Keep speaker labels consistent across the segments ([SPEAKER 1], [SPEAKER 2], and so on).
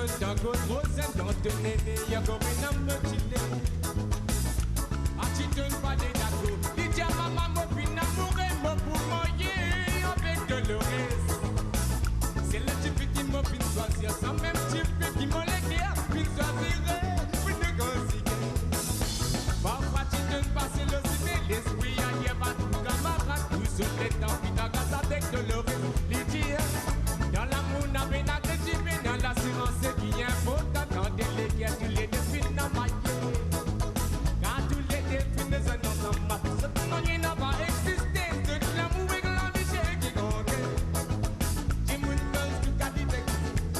[SPEAKER 1] dans Rose dans de néné, y'a comme un homme chillé. Ah, tu donnes pas des d'accord. Dis à maman, mon fin amour et mon pour manger avec de l'oresse. C'est le type qui m'a fin choisir, sans même type qui m'a légué, fin choisirait, fin de consigner. Parfois, tu donnes passer le ciné, l'esprit à y a pas tout camarade, tout seul les temps, puis t'as gaz avec de l'oresse. Lydia, dans l'amour, n'a pas d'agressivité, dans l'assurance qui est important, dans des guerres, tu les défines dans ma gueule. Quand tous les défines ne sont dans ma vie, ce qui n'a pas existé, c'est de l'amour et de la vie qui compte. Dis mon gosse, tu qu'à dire,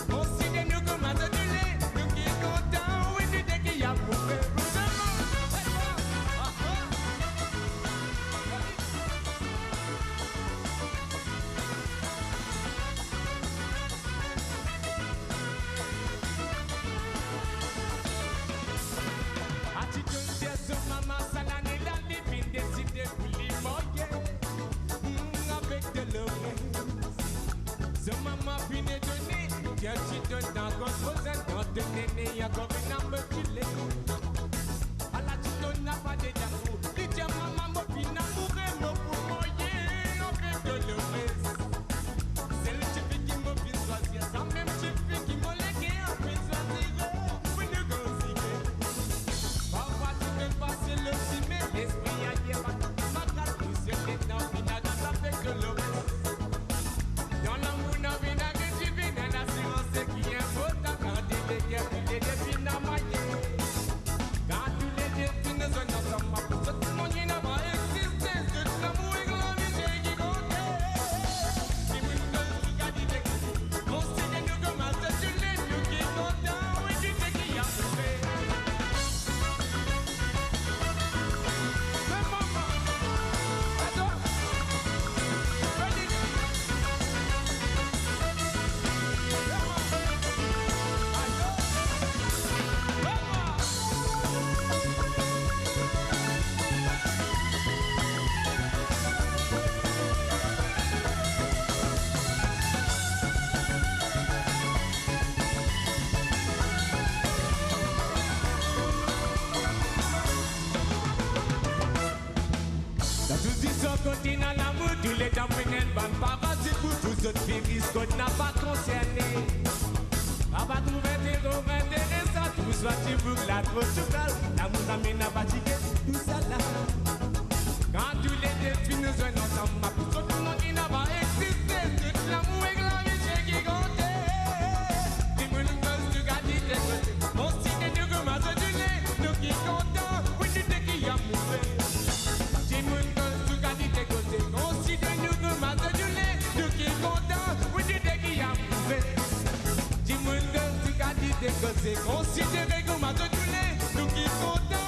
[SPEAKER 1] considère-nous comme un adulé, nous qui est content, oui, tu dis qu'il y a pour faire. Tiens, tu donnes dans Rose dans de néné, y'a comme une âme chillée. À la tu donnes n'a pas de d'amour. Dis tiens, maman, mon fin amour et mon pour manger avec de l'oresse. C'est le type qui m'a fait choisir, ça même type qui m'a légué, a fait choisir, pour nous consigner. Parfois tu peux passer le cimé, l'esprit a y pas tout ma carte, tout se fait dans une agence avec de l'oresse. Dans l'amour, n'a pas d'agressivité, dans l'assurance qui est important, quand il est guerre, il est défini à mailler. Quand tous les défis ne sont ensemble, tout le monde n'a pas existé, c'est de l'amour et de la vie qui compte. Si vous ne pouvez pas dire que considérez-nous comme un adulé, nous qui est content, oui, tu sais qu'il y a tout fait. Mais maman, attends, vas-y. Dans tous histoires continue à l'amour, tous les temps prennent ban parasites pour tous autres virus qu'on n'a pas concerné. On va trouver des jours intéressants, tout soit tu boucles la trop chocale, l'amour amène à fatiguer, tout ça là. Quand tous les défis nous sont ensemble, tout le monde qui n'a pas existé, tout l'amour et la vie qui compte. Dis-moi nous gosse, tu gardes tes côtés, considère-nous comme un adulé, nous qui comptons, oui tu sais qu'il y a mauvais. Dis-moi nous gosse, tu gardes tes côtés, considère-nous comme un adulé, nous qui comptons, oui tu sais qu'il y a mauvais. Dis-moi nous gosse, tu gardes tes côtés, considère-nous comme un adulé, nous qui comptons.